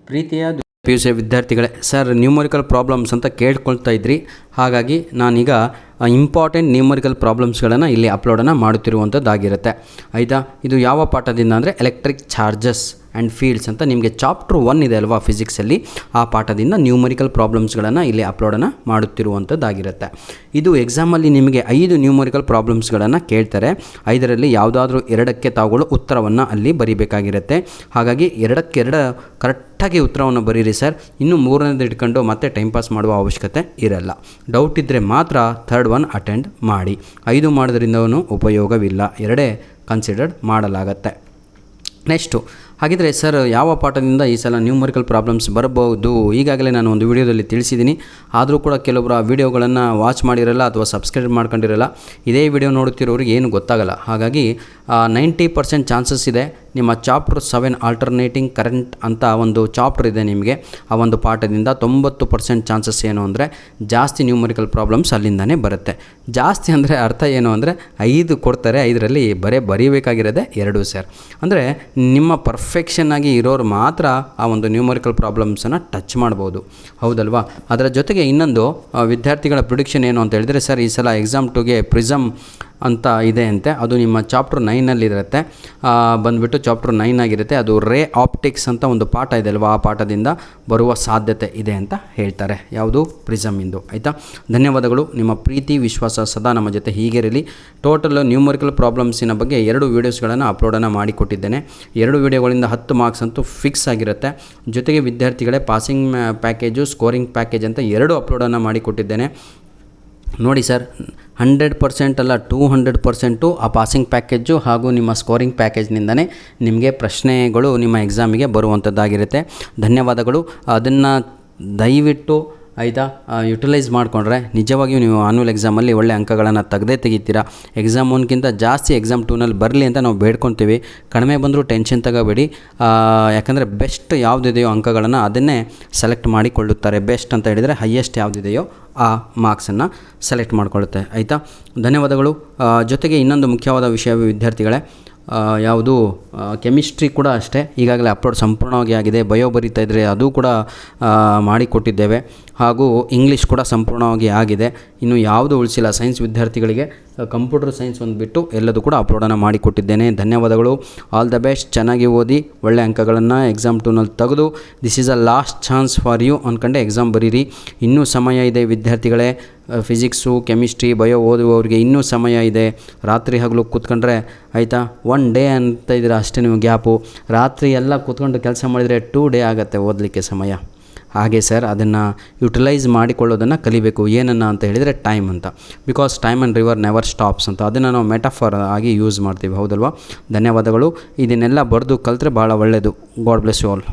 ಪ್ರೀತಿಯ PUC ವಿದ್ಯಾರ್ಥಿಗಳೇ, sir numerical problems ಅಂತ ಕೇಳ್ಕೊಳ್ತಾ ಇದ್ರಿ. ಹಾಗಾಗಿ ನಾನೀಗ ಇಂಪಾರ್ಟೆಂಟ್ ನ್ಯೂಮರಿಕಲ್ ಪ್ರಾಬ್ಲಮ್ಸ್ಗಳನ್ನು ಇಲ್ಲಿ ಅಪ್ಲೋಡನ್ನು ಮಾಡುತ್ತಿರುವಂಥದ್ದಾಗಿರುತ್ತೆ. ಆಯಿತಾ? ಇದು ಯಾವ ಪಾಠದಿಂದ ಅಂದರೆ ಎಲೆಕ್ಟ್ರಿಕ್ ಚಾರ್ಜಸ್ ಆ್ಯಂಡ್ ಫೀಲ್ಡ್ಸ್ ಅಂತ ನಿಮಗೆ ಚಾಪ್ಟರ್ 1 ಇದೆ ಅಲ್ವಾ ಫಿಸಿಕ್ಸಲ್ಲಿ, ಆ ಪಾಠದಿಂದ ನ್ಯೂಮರಿಕಲ್ ಪ್ರಾಬ್ಲಮ್ಸ್ಗಳನ್ನು ಇಲ್ಲಿ ಅಪ್ಲೋಡನ್ನು ಮಾಡುತ್ತಿರುವಂಥದ್ದಾಗಿರುತ್ತೆ. ಇದು ಎಕ್ಸಾಮಲ್ಲಿ ನಿಮಗೆ 5 ನ್ಯೂಮರಿಕಲ್ ಪ್ರಾಬ್ಲಮ್ಸ್ಗಳನ್ನು ಕೇಳ್ತಾರೆ. 5ರಲ್ಲಿ ಯಾವುದಾದ್ರೂ 2ಕ್ಕೆ ತಾವುಗಳು ಉತ್ತರವನ್ನು ಅಲ್ಲಿ ಬರೀಬೇಕಾಗಿರುತ್ತೆ. ಹಾಗಾಗಿ 2ಕ್ಕೆ 2 ಕರೆಕ್ಟಾಗಿ ಉತ್ತರವನ್ನು ಬರೀರಿ ಸರ್. ಇನ್ನು 3ನೇದು ಇಟ್ಕೊಂಡು ಮತ್ತೆ ಟೈಮ್ ಪಾಸ್ ಮಾಡುವ ಅವಶ್ಯಕತೆ ಇರಲ್ಲ. ಡೌಟ್ ಇದ್ದರೆ ಮಾತ್ರ 3rd ಒನ್ ಅಟೆಂಡ್ ಮಾಡಿ. 5 ಮಾಡೋದ್ರಿಂದವೂ ಉಪಯೋಗವಿಲ್ಲ, 2 ಕನ್ಸಿಡರ್ಡ್ ಮಾಡಲಾಗತ್ತೆ. ನೆಕ್ಸ್ಟು, ಹಾಗಿದ್ರೆ ಸರ್ ಯಾವ ಪಾಠದಿಂದ ಈ ಸಲ ನ್ಯೂಮರಿಕಲ್ ಪ್ರಾಬ್ಲಮ್ಸ್ ಬರಬಹುದು? ಈಗಾಗಲೇ ನಾನು ಒಂದು ವಿಡಿಯೋದಲ್ಲಿ ತಿಳಿಸಿದ್ದೀನಿ. ಆದರೂ ಕೂಡ ಕೆಲವೊಬ್ಬರು ಆ ವಿಡಿಯೋಗಳನ್ನು ವಾಚ್ ಮಾಡಿರಲ್ಲ ಅಥವಾ ಸಬ್ಸ್ಕ್ರೈಬ್ ಮಾಡ್ಕೊಂಡಿರಲ್ಲ. ಇದೇ ವಿಡಿಯೋ ನೋಡುತ್ತಿರೋರಿಗೆ ಏನು ಗೊತ್ತಾಗಲ್ಲ. ಹಾಗಾಗಿ 90% ಚಾನ್ಸಸ್ ಇದೆ ನಿಮ್ಮ ಚಾಪ್ಟರ್ 7 ಆಲ್ಟರ್ನೇಟಿಂಗ್ ಕರೆಂಟ್ ಅಂತ ಒಂದು ಚಾಪ್ಟರ್ ಇದೆ ನಿಮಗೆ. ಆ ಒಂದು ಪಾಠದಿಂದ 90% ಚಾನ್ಸಸ್ ಏನು ಅಂದರೆ ಜಾಸ್ತಿ ನ್ಯೂಮರಿಕಲ್ ಪ್ರಾಬ್ಲಮ್ಸ್ ಅಲ್ಲಿಂದನೇ ಬರುತ್ತೆ. ಜಾಸ್ತಿ ಅಂದರೆ ಅರ್ಥ ಏನು ಅಂದರೆ 5 ಕೊಡ್ತಾರೆ, 5ರಲ್ಲಿ ಬರೀಬೇಕಾಗಿರೋದೆ 2 ಸರ್. ಅಂದರೆ ನಿಮ್ಮ ಪರ್ಫೆಕ್ಷನ್ ಆಗಿ ಇರೋರು ಮಾತ್ರ ಆ ಒಂದು ನ್ಯೂಮರಿಕಲ್ ಪ್ರಾಬ್ಲಮ್ಸನ್ನು ಟಚ್ ಮಾಡ್ಬೋದು, ಹೌದಲ್ವಾ? ಅದರ ಜೊತೆಗೆ ಇನ್ನೊಂದು ವಿದ್ಯಾರ್ಥಿಗಳ ಪ್ರಿಡಿಕ್ಷನ್ ಏನು ಅಂತ ಹೇಳಿದರೆ, ಸರ್ ಈ ಸಲ ಎಕ್ಸಾಮ್ 2ಗೆ ಪ್ರಿಸಮ್ ಅಂತ ಇದೆ ಅಂತೆ. ಅದು ನಿಮ್ಮ ಚಾಪ್ಟರ್ 9ನಲ್ಲಿರುತ್ತೆ, ಬಂದುಬಿಟ್ಟು ಚಾಪ್ಟರ್ 9 ಆಗಿರುತ್ತೆ. ಅದು ರೇ ಆಪ್ಟಿಕ್ಸ್ ಅಂತ ಒಂದು ಪಾಠ ಇದೆ ಅಲ್ವಾ, ಆ ಪಾಠದಿಂದ ಬರುವ ಸಾಧ್ಯತೆ ಇದೆ ಅಂತ ಹೇಳ್ತಾರೆ. ಯಾವುದು? ಪ್ರಿಸಮ್ ಇಂದು. ಆಯಿತಾ? ಧನ್ಯವಾದಗಳು. ನಿಮ್ಮ ಪ್ರೀತಿ ವಿಶ್ವಾಸ ಸದಾ ನಮ್ಮ ಜೊತೆ ಹೀಗೆ ಇರಲಿ. ಟೋಟಲ್ ನ್ಯೂಮರಿಕಲ್ ಪ್ರಾಬ್ಲಮ್ಸಿನ ಬಗ್ಗೆ 2 ವೀಡಿಯೋಸ್ಗಳನ್ನು ಅಪ್ಲೋಡನ್ನು ಮಾಡಿಕೊಟ್ಟಿದ್ದೇನೆ. 2 ವೀಡಿಯೋಗಳಿಂದ 10 ಮಾರ್ಕ್ಸ್ ಅಂತೂ ಫಿಕ್ಸ್ ಆಗಿರುತ್ತೆ. ಜೊತೆಗೆ ವಿದ್ಯಾರ್ಥಿಗಳೇ ಪಾಸಿಂಗ್ ಪ್ಯಾಕೇಜು, ಸ್ಕೋರಿಂಗ್ ಪ್ಯಾಕೇಜ್ ಅಂತ 2 ಅಪ್ಲೋಡನ್ನು ಮಾಡಿಕೊಟ್ಟಿದ್ದೇನೆ. ನೋಡಿ ಸರ್, 100% ಅಲ್ಲ 200% ಆ ಪಾಸಿಂಗ್ ಪ್ಯಾಕೇಜು ಹಾಗೂ ನಿಮ್ಮ ಸ್ಕೋರಿಂಗ್ ಪ್ಯಾಕೇಜ್ನಿಂದನೇ ನಿಮಗೆ ಪ್ರಶ್ನೆಗಳು ನಿಮ್ಮ ಎಕ್ಸಾಮಿಗೆ ಬರುವಂಥದ್ದಾಗಿರುತ್ತೆ. ಧನ್ಯವಾದಗಳು. ಅದನ್ನು ದಯವಿಟ್ಟು ಆಯಿತಾ ಯುಟಿಲೈಸ್ ಮಾಡಿಕೊಂಡ್ರೆ ನಿಜವಾಗಿಯೂ ನೀವು ಆನ್ಯುವಲ್ ಎಕ್ಸಾಮಲ್ಲಿ ಒಳ್ಳೆ ಅಂಕಗಳನ್ನು ತೆಗಿತೀರಾ. ಎಕ್ಸಾಮ್ 1ಗಿಂತ ಜಾಸ್ತಿ ಎಕ್ಸಾಮ್ 2ನಲ್ಲಿ ಬರಲಿ ಅಂತ ನಾವು ಬೇಡ್ಕೊತೀವಿ. ಕಡಿಮೆ ಬಂದರೂ ಟೆನ್ಷನ್ ತಗೋಬೇಡಿ. ಯಾಕಂದರೆ ಬೆಸ್ಟ್ ಯಾವುದಿದೆಯೋ ಅಂಕಗಳನ್ನು ಅದನ್ನೇ ಸೆಲೆಕ್ಟ್ ಮಾಡಿಕೊಳ್ಳುತ್ತಾರೆ. ಬೆಸ್ಟ್ ಅಂತ ಹೇಳಿದರೆ ಹೈಯೆಸ್ಟ್ ಯಾವುದಿದೆಯೋ ಆ ಮಾರ್ಕ್ಸನ್ನು ಸೆಲೆಕ್ಟ್ ಮಾಡಿಕೊಳ್ಳುತ್ತೆ. ಆಯಿತಾ? ಧನ್ಯವಾದಗಳು. ಜೊತೆಗೆ ಇನ್ನೊಂದು ಮುಖ್ಯವಾದ ವಿಷಯ ವಿದ್ಯಾರ್ಥಿಗಳೇ, ಯಾವುದು ಕೆಮಿಸ್ಟ್ರಿ ಕೂಡ ಅಷ್ಟೇ ಈಗಾಗಲೇ ಅಪ್ಲೋಡ್ ಸಂಪೂರ್ಣವಾಗಿ ಆಗಿದೆ. ಬಯೋ ಬರೀತಾ ಇದ್ದರೆ ಅದು ಕೂಡ ಮಾಡಿಕೊಟ್ಟಿದ್ದೇವೆ. ಹಾಗೂ ಇಂಗ್ಲೀಷ್ ಕೂಡ ಸಂಪೂರ್ಣವಾಗಿ ಆಗಿದೆ. ಇನ್ನು ಯಾವುದು ಉಳಿಸಿಲ್ಲ. ಸೈನ್ಸ್ ವಿದ್ಯಾರ್ಥಿಗಳಿಗೆ ಕಂಪ್ಯೂಟರ್ ಸೈನ್ಸ್ ಒಂದು ಬಿಟ್ಟು ಎಲ್ಲದೂ ಕೂಡ ಅಪ್ಲೋಡನ್ನು ಮಾಡಿಕೊಟ್ಟಿದ್ದೇನೆ. ಧನ್ಯವಾದಗಳು. All the best. ಚೆನ್ನಾಗಿ ಓದಿ ಒಳ್ಳೆ ಅಂಕಗಳನ್ನು ಎಕ್ಸಾಮ್ 2ನಲ್ಲಿ ತೆಗೆದು this is a last chance for you ಅಂದ್ಕೊಂಡೆ ಎಕ್ಸಾಮ್ ಬರೀರಿ. ಇನ್ನೂ ಸಮಯ ಇದೆ ವಿದ್ಯಾರ್ಥಿಗಳೇ. ಫಿಸಿಕ್ಸು, ಕೆಮಿಸ್ಟ್ರಿ, ಬಯೋ ಓದುವವರಿಗೆ ಇನ್ನೂ ಸಮಯ ಇದೆ. ರಾತ್ರಿ ಹಗಲು ಕೂತ್ಕೊಂಡ್ರೆ ಆಯಿತಾ 1 ಡೇ ಅಂತ ಇದ್ರೆ ಅಷ್ಟೇ ನೀವು ಗ್ಯಾಪು. ರಾತ್ರಿ ಎಲ್ಲ ಕೂತ್ಕೊಂಡು ಕೆಲಸ ಮಾಡಿದರೆ 2 ಡೇ ಆಗುತ್ತೆ ಓದಲಿಕ್ಕೆ ಸಮಯ. ಹಾಗೆ ಸರ್ ಅದನ್ನು ಯುಟಿಲೈಸ್ ಮಾಡಿಕೊಳ್ಳೋದನ್ನು ಕಲಿಬೇಕು. ಏನನ್ನು ಅಂತ ಹೇಳಿದರೆ ಟೈಮ್ ಅಂತ. Because time and river never stops ಅಂತ ಅದನ್ನು ನಾವು ಮೆಟಾಫರ್ ಆಗಿ ಯೂಸ್ ಮಾಡ್ತೀವಿ, ಹೌದಲ್ವಾ? ಧನ್ಯವಾದಗಳು. ಇದನ್ನೆಲ್ಲ ಬರೆದು ಕಲಿತ್ರೆ ಭಾಳ ಒಳ್ಳೆಯದು. God bless you all.